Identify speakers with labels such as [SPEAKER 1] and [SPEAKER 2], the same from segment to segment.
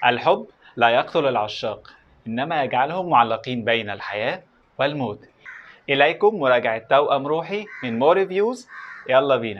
[SPEAKER 1] الحب لا يقتل العشاق، إنما يجعلهم معلقين بين الحياة والموت. إليكم مراجعة توأم روحي من مور ريفيوز. يلا بينا.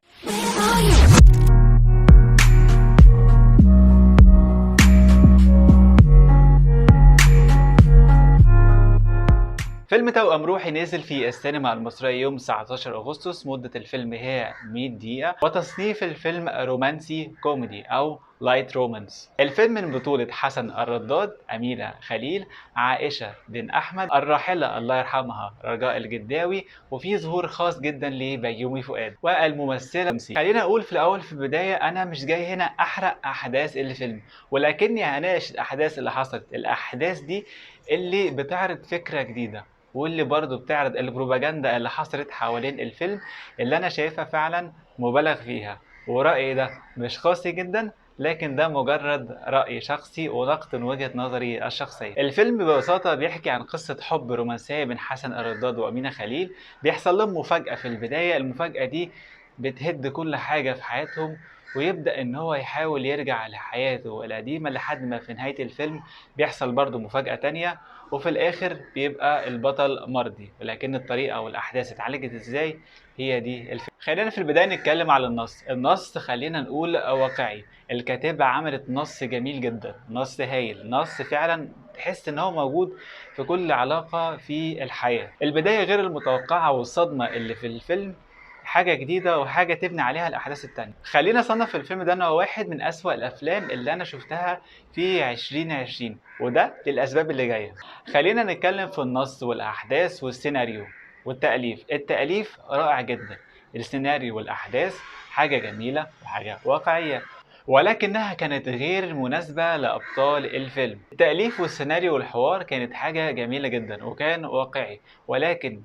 [SPEAKER 1] فيلم توأم روحي نزل في السينما المصرية يوم 19 أغسطس. مدة الفيلم هي 100 دقيقة، وتصنيف الفيلم رومانسي كوميدي أو لايت رومانس. الفيلم من بطولة حسن الرداد، أمينة خليل، عائشة بن أحمد، الراحلة الله يرحمها رجاء الجداوي، وفي ظهور خاص جدا لبيومي فؤاد والممثلة شمسية. خلينا أقول في الأول في البداية، أنا مش جاي هنا أحرق أحداث الفيلم، ولكني هناقش الأحداث اللي حصلت. الأحداث دي اللي بتعرض فكرة جديدة، واللي برضه بتعرض البروباجندا اللي حصلت حوالين الفيلم، اللي انا شايفها فعلا مبالغ فيها. ورأيي ده مش قاسي جدا، لكن ده مجرد رأي شخصي ونقد من وجهة نظري الشخصية. الفيلم ببساطة بيحكي عن قصة حب رومانسية بين حسن الرداد وأمينة خليل. بيحصل لهم مفاجأة في البداية، المفاجأة دي بتهد كل حاجة في حياتهم، ويبدأ إن هو يحاول يرجع لحياته القديمة لحد ما في نهاية الفيلم بيحصل برضه مفاجأة تانية، وفي الآخر بيبقى البطل مرضي. ولكن الطريقة والأحداث اتعالجت إزاي هي دي الفكرة. خلينا في البداية نتكلم على النص خلينا نقول واقعي. الكاتبة عملت نص جميل جدا، نص هايل، نص فعلا تحس إن هو موجود في كل علاقة في الحياة. البداية غير المتوقعة والصدمة اللي في الفيلم حاجة جديدة وحاجة تبني عليها الأحداث التانية. خلينا أصنف الفيلم ده إن هو واحد من أسوأ الأفلام اللي أنا شفتها في 2020، وده للأسباب اللي جاية. خلينا نتكلم في النص والأحداث والسيناريو والتأليف. التأليف رائع جدا، السيناريو والأحداث حاجة جميلة وحاجة واقعية، ولكنها كانت غير مناسبة لأبطال الفيلم. التأليف والسيناريو والحوار كانت حاجة جميلة جدا وكان واقعي، ولكن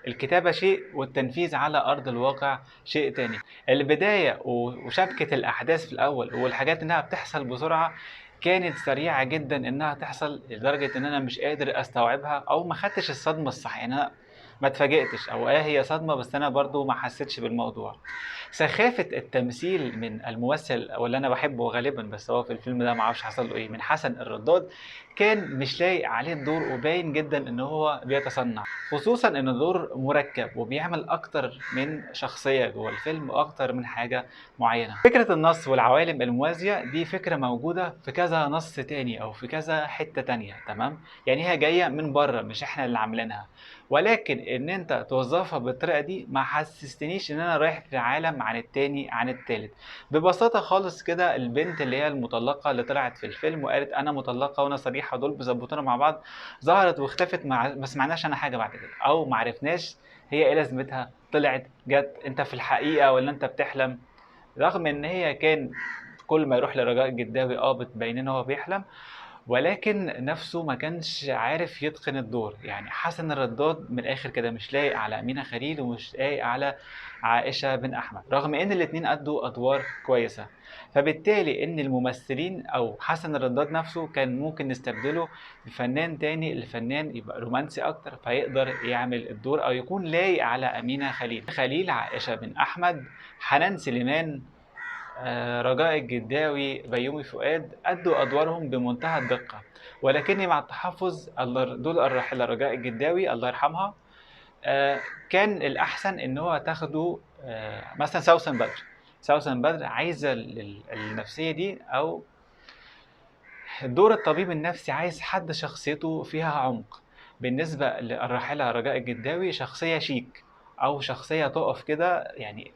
[SPEAKER 1] الكتابة شيء والتنفيذ على أرض الواقع شيء تاني. البداية وشبكة الأحداث في الأول والحاجات إنها بتحصل بسرعة كانت سريعة جدا إنها تحصل، لدرجة إن أنا مش قادر أستوعبها أو ما خدتش الصدمة الصح. يعني أنا ما اتفاجئتش، أو هي صدمة بس أنا برضو ما حسيتش بالموضوع. سخافة التمثيل من الممثل واللي أنا بحبه غالبا، بس هو في الفيلم ده معرفش حصل له إيه، من حسن الرداد، كان مش لايق عليه الدور، وباين جدا إن هو بيتصنع، خصوصا إن الدور مركب وبيعمل أكتر من شخصية جوه الفيلم وأكتر من حاجة معينة. فكرة النص والعوالم الموازية دي فكرة موجودة في كذا نص تاني أو في كذا حتة تانية، تمام؟ يعني هي جاية من بره، مش إحنا اللي عاملينها، ولكن إن أنت توظفها بالطريقة دي ما حسستنيش إن أنا رايح في عالم عن التاني عن التالت. ببساطة خالص كده، البنت اللي هي المطلقة اللي طلعت في الفيلم وقالت أنا مطلقة وأنا صريحة، دول بيظبطونا مع بعض، ظهرت واختفت، ما سمعناش أنا حاجة بعد كده، أو ما عرفناش هي إيه لازمتها، طلعت جت أنت في الحقيقة ولا أنت بتحلم. رغم ان هي كان كل ما يروح لرجاء الجداوي بتبين ان هو بيحلم، ولكن نفسه ما كانش عارف يتقن الدور. يعني حسن الرداد من الاخر كده مش لايق على امينه خليل ومش لايق على عائشه بن احمد، رغم ان الاتنين ادوا ادوار كويسه. فبالتالي ان الممثلين او حسن الرداد نفسه كان ممكن نستبدله بفنان تاني، الفنان يبقى رومانسي اكتر فيقدر يعمل الدور او يكون لايق على امينه خليل، عائشه بن احمد، حنان سليمان، رجاء الجداوي، بيومي فؤاد، أدوا أدوارهم بمنتهى الدقة. ولكني مع التحفظ، دول الراحلة رجاء الجداوي الله يرحمها، كان الأحسن إن هو تاخده مثلا سوسن بدر عايزة النفسية دي، أو دور الطبيب النفسي عايز حد شخصيته فيها عمق. بالنسبة للراحلة رجاء الجداوي شخصية شيك، أو شخصية تقف كده، يعني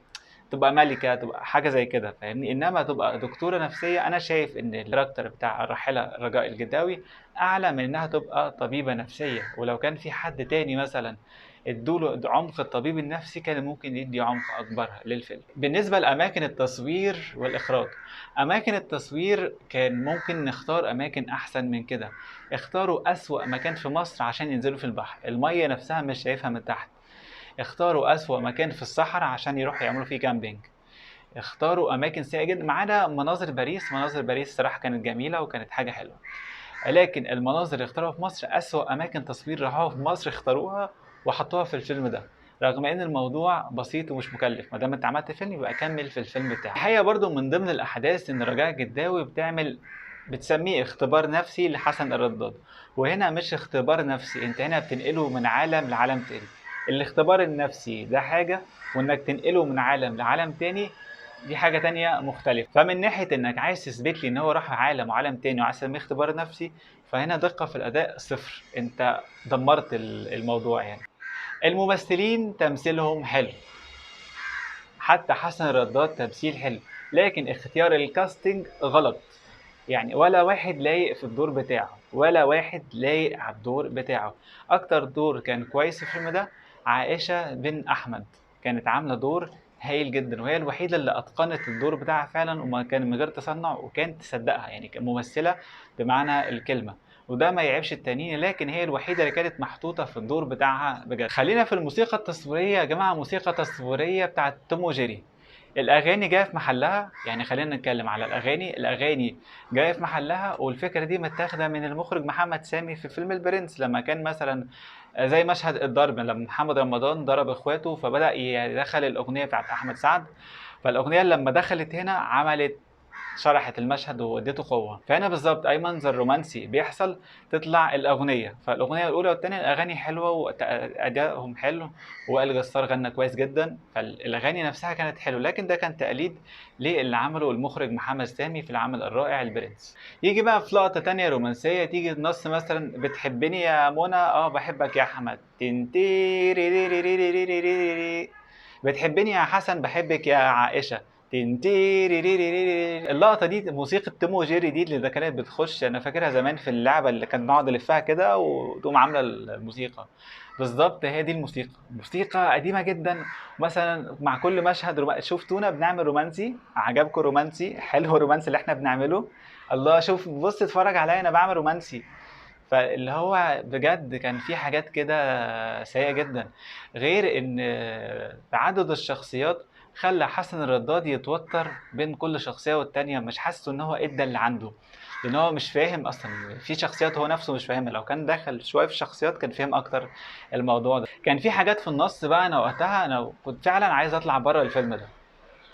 [SPEAKER 1] تبقى ملكة، تبقى حاجة زي كده، فاهمني؟ انما تبقى دكتورة نفسية، انا شايف ان الكاركتر بتاع الراحلة رجاء الجداوي اعلى من انها تبقى طبيبة نفسية. ولو كان في حد تاني مثلا ادوله عمق الطبيب النفسي كان ممكن يدي عمق اكبر للفيلم. بالنسبة لاماكن التصوير والاخراج، اماكن التصوير كان ممكن نختار اماكن احسن من كده. اختاروا اسوأ مكان في مصر عشان ينزلوا في البحر، المية نفسها مش شايفها من تحت. اختاروا أسوأ مكان في الصحراء عشان يروحوا يعملوا فيه كامبينج. اختاروا أماكن سيئة جدا، ما عدا مناظر باريس. مناظر باريس صراحة كانت جميلة وكانت حاجة حلوة، لكن المناظر اللي اختاروها في مصر أسوأ أماكن تصوير راحوها في مصر اختاروها وحطوها في الفيلم ده، رغم ان الموضوع بسيط ومش مكلف. ما دام انت عملت فيلم يبقى كمل في الفيلم بتاعك. الحقيقه برضو من ضمن الاحداث ان رجاء الجداوي بتعمل بتسميه اختبار نفسي لحسن الرداد. وهنا مش اختبار نفسي، انت هنا بتنقله من عالم لعالم تاني. الاختبار النفسي ده حاجة، وانك تنقله من عالم لعالم تاني دي حاجة تانية مختلفة. فمن ناحية انك عايز تثبت لي ان هو راح عالم وعالم تاني وعايز تسميه اختبار نفسي، فهنا دقة في الأداء صفر، انت دمرت الموضوع يعني. الممثلين تمثيلهم حلو، حتى حسن الرداد تمثيل حلو، لكن اختيار الكاستنج غلط. يعني ولا واحد لايق في الدور بتاعه، ولا واحد لايق على الدور بتاعه. اكتر دور كان كويس في الفيلم ده عائشة بن احمد، كانت عاملة دور هايل جدا، وهي الوحيدة اللي اتقنت الدور بتاعها فعلا، وما كان من غير تصنع، وكانت تصدقها يعني كممثلة بمعنى الكلمة. وده ما يعيبش التانيين، لكن هي الوحيدة اللي كانت محطوطة في الدور بتاعها بجد. خلينا في الموسيقى التصويرية يا جماعة، موسيقى تصويرية بتاعت توم وجيري. الاغاني جايه في محلها، يعني خلينا نتكلم على الاغاني جايه في محلها، والفكره دي متاخده من المخرج محمد سامي في فيلم البرنس، لما كان مثلا زي مشهد الضرب لما محمد رمضان ضرب اخواته فبدا يدخل الاغنيه بتاعت احمد سعد. فالاغنيه لما دخلت هنا عملت شرحت المشهد واديته قوه. فهنا بالظبط اي منظر رومانسي بيحصل تطلع الاغنيه، فالاغنيه الاولى والثانيه الاغاني حلوه وادائهم حلو، وائل جسار غنى كويس جدا، فالاغاني نفسها كانت حلوه، لكن ده كان تقليد للي عمله المخرج محمد سامي في العمل الرائع البرنس. يجي بقى في لقطه تانية رومانسيه، تيجي النص مثلا بتحبني يا منى، اه بحبك يا احمد، تنتيري، بتحبني يا حسن، بحبك يا عائشه، تنتيريريريري. اللقطه دي موسيقى توم وجيري دي اللي كانت بتخش، انا فاكرها زمان في اللعبه اللي كانت نقعد نلفها كده وتقوم عامله الموسيقى. بالظبط هي دي الموسيقى، موسيقى قديمه جدا. مثلا مع كل مشهد شفتونا بنعمل رومانسي، عجبكم رومانسي حلو، الرومانسي اللي احنا بنعمله، الله شوف بص اتفرج عليا انا بعمل رومانسي. فاللي هو بجد كان في حاجات كده سيئة جدا، غير ان تعدد الشخصيات خلى حسن الرداد يتوتر بين كل شخصية والتانية، مش حاسه ان هو ادى اللي عنده، لان هو مش فاهم اصلا في شخصيات هو نفسه مش فاهمها. لو كان دخل شوية في الشخصيات كان فهم اكتر الموضوع ده. كان في حاجات في النص بقى انا وقتها انا كنت فعلا عايز اطلع بره الفيلم ده،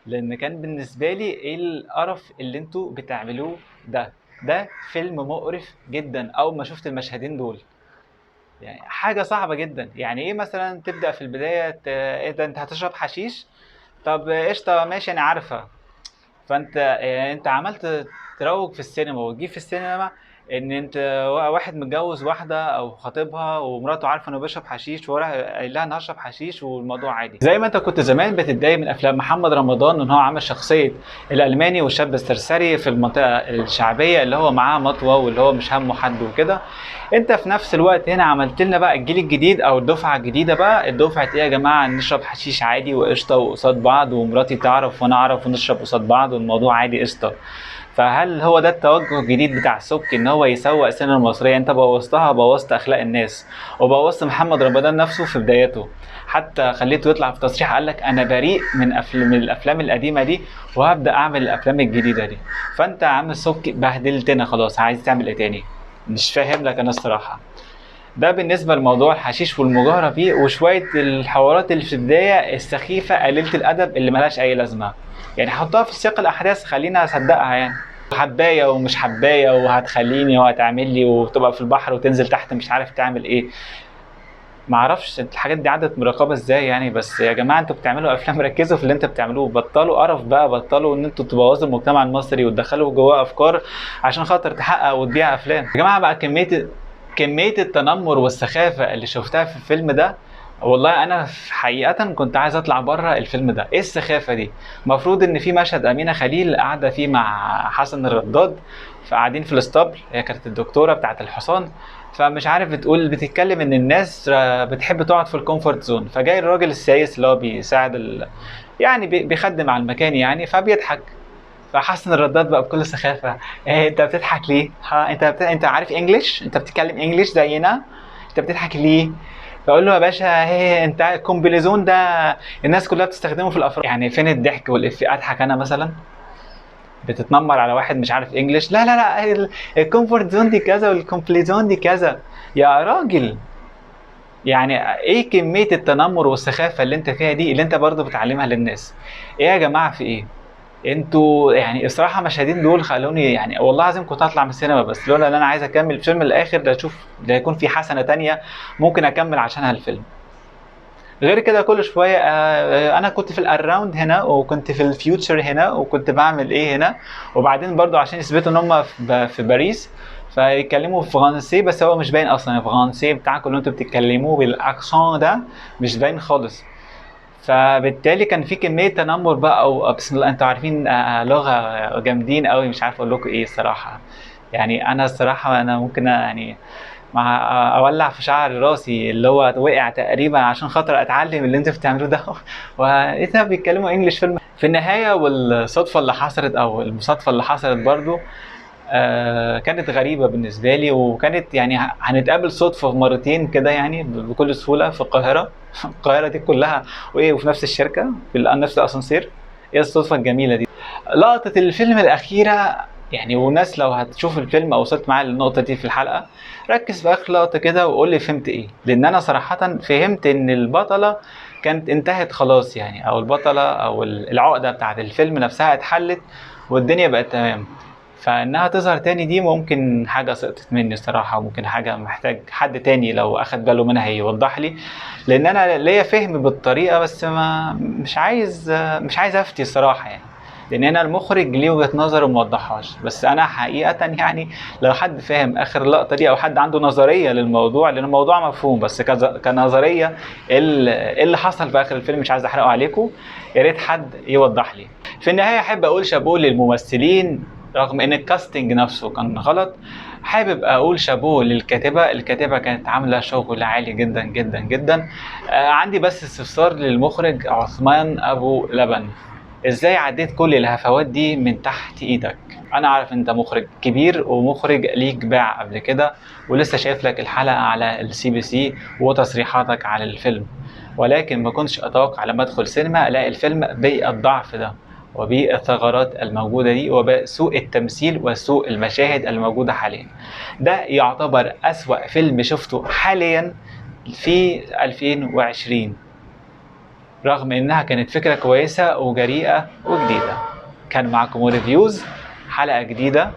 [SPEAKER 1] لان كان بالنسبه لي ايه القرف اللي انتوا بتعملوه ده. ده فيلم مقرف جدا اول ما شفت المشهدين دول، يعني حاجه صعبه جدا. يعني ايه مثلا تبدا في البدايه ايه ده انت هتشرب حشيش، طب قشطه ماشي انا عارفه. فانت يعني انت عملت تروج في السينما وتجيب في السينما ان انت واحد متجوز واحده او خطيبها ومراته عارفه انه بيشرب حشيش، وراح قايل لها انا هشرب حشيش والموضوع عادي. زي ما انت كنت زمان بتتضايق من افلام محمد رمضان ان هو عامل شخصيه الالماني والشاب السرسري في المنطقه الشعبيه اللي هو معاه مطوه واللي هو مش همه حد وكده، انت في نفس الوقت هنا عملت لنا بقى الجيل الجديد او الدفعه الجديده بقى، الدفعه ايه يا جماعه نشرب حشيش عادي وقشطه وقصاد بعض، ومراتي تعرف وانا اعرف ونشرب قصاد بعض والموضوع عادي قشطه. فهل هو ده التوجه الجديد بتاع سبكي ان هو يسوق السينما المصريه؟ انت بوظتها، بوظت اخلاق الناس، وبوظت محمد رمضان نفسه في بدايته، حتى خليته يطلع في تصريح قال لك انا بريء من الافلام القديمه دي وهبدا اعمل الافلام الجديده دي. فانت يا عم سبكي بهدلتنا خلاص، عايز تعمل ايه تاني؟ مش فاهم لك انا الصراحه. ده بالنسبة لموضوع الحشيش والمجاهرة بيه، وشوية الحوارات اللي في البداية السخيفة قليلة الأدب اللي ملهاش أي لازمة. يعني حطها في سياق الأحداث خلينا أصدقها يعني، حباية ومش حباية وهتخليني وهتعمل لي وتبقى في البحر وتنزل تحت مش عارف تعمل إيه. معرفش الحاجات دي عدت مراقبة ازاي يعني، بس يا جماعة انتوا بتعملوا افلام ركزوا في اللي انت بتعملوه، بطلوا قرف بقى، بطلوا ان انتوا تبوظوا المجتمع المصري وتدخلوا جواه افكار عشان خاطر تحقق وتبيع افلام. يا جماعة بقى كمية التنمر والسخافة اللي شفتها في الفيلم ده، والله انا في حقيقة كنت عايز اطلع بره الفيلم ده. ايه السخافة دي؟ المفروض ان في مشهد امينة خليل قاعدة فيه مع حسن الرداد، فقاعدين في الاسطبل، هي كانت الدكتورة بتاعت الحصان، فمش عارف بتتكلم ان الناس بتحب تقعد في الكومفورت زون، فجاي الراجل السايس اللي هو بيساعد يعني بيخدم على المكان يعني، فبيضحك. فحسن الرداد بقى بكل سخافة، إيه انت بتضحك ليه؟ ها انت عارف انجليش؟ انت بتتكلم انجليش زينا؟ انت بتضحك ليه؟ فاقول له يا باشا هي انت الكومبليزون ده الناس كلها بتستخدمه في الافراح، يعني فين الضحك والافيه؟ اضحك انا مثلا؟ بتتنمر على واحد مش عارف انجليش؟ لا لا لا، الكومفورت زون دي كذا والكومبليزون دي كذا يا راجل. يعني ايه كمية التنمر والسخافة اللي انت فيها دي اللي انت برضو بتعلمها للناس؟ ايه يا جماعة في ايه؟ انتوا يعني الصراحه المشاهدين دول خلوني يعني والله العظيم كنت هطلع من السينما، بس لولا ان انا عايز اكمل الفيلم للاخر ده، اشوف ده يكون في حسنه تانية ممكن اكمل عشانها الفيلم. غير كده كل شويه انا كنت في الاراوند هنا، وكنت في الفيوتشر هنا، وكنت بعمل ايه هنا. وبعدين برضو عشان يثبتوا ان هم في باريس، فيتكلموا فرنسي، بس هو مش باين اصلا الفرنسي بتاعكم اللي انتوا بتتكلموه بالاكسون ده، مش باين خالص. فبالتالي كان في كميه تنمر بقى، او بسم الله انتوا عارفين لغه جامدين قوي، مش عارف اقول لكم ايه الصراحه. يعني انا الصراحه انا ممكن يعني مع اولع في شعر راسي اللي هو وقع تقريبا عشان خاطر اتعلم اللي انتوا بتعملوه ده. وايه ده بيتكلموا انجلش في النهايه. والصدفه اللي حصلت او المصادفه اللي حصلت برضو كانت غريبة بالنسبة لي، وكانت يعني هنتقابل صدفة مرتين كده يعني بكل سهولة في القاهرة. القاهرة دي كلها، وإيه، وفي نفس الشركة في نفس الأسانسير. إيه الصدفة الجميلة دي. لقطة الفيلم الأخيرة يعني، والناس لو هتشوف الفيلم أو وصلت معايا للنقطة دي في الحلقة، ركز في آخر لقطة كده وقول لي فهمت إيه، لأن أنا صراحة فهمت إن البطلة كانت انتهت خلاص يعني، أو البطلة أو العقدة بتاعت الفيلم نفسها اتحلت والدنيا بقت تمام. فانها تظهر تاني دي ممكن حاجه سقطت مني الصراحه، وممكن حاجه محتاج حد تاني لو اخد باله منها يوضح لي، لان انا ليا فهم بالطريقه، بس ما مش عايز افتي الصراحه يعني، لان انا المخرج ليه وجهه نظر وموضحهاش. بس انا حقيقه يعني لو حد فاهم اخر لقطه دي، او حد عنده نظريه للموضوع، لان الموضوع مفهوم بس كنظريه، إيه اللي حصل في اخر الفيلم، مش عايز احرقه عليكم، يا ريت حد يوضح لي. في النهايه احب اقول شابوه للممثلين رغم ان الكاستنج نفسه كان غلط. حابب اقول شابوه للكاتبه، الكاتبه كانت عامله شغل عالي جدا جدا جدا. عندي بس استفسار للمخرج عثمان ابو لبن، ازاي عديت كل الهفوات دي من تحت ايدك؟ انا عارف انت مخرج كبير ومخرج ليك باع قبل كده، ولسه شايف لك الحلقه على الCBC وتصريحاتك على الفيلم، ولكن ما كنتش اتوقع لما ادخل سينما الاقي الفيلم بالضعف ده، وبالثغرات الموجودة دي، وبسوء التمثيل وسوء المشاهد الموجودة حاليا. ده يعتبر أسوأ فيلم شفته حاليا في 2020، رغم إنها كانت فكرة كويسة وجريئة وجديدة. كان معكم ريفيوز، حلقة جديدة.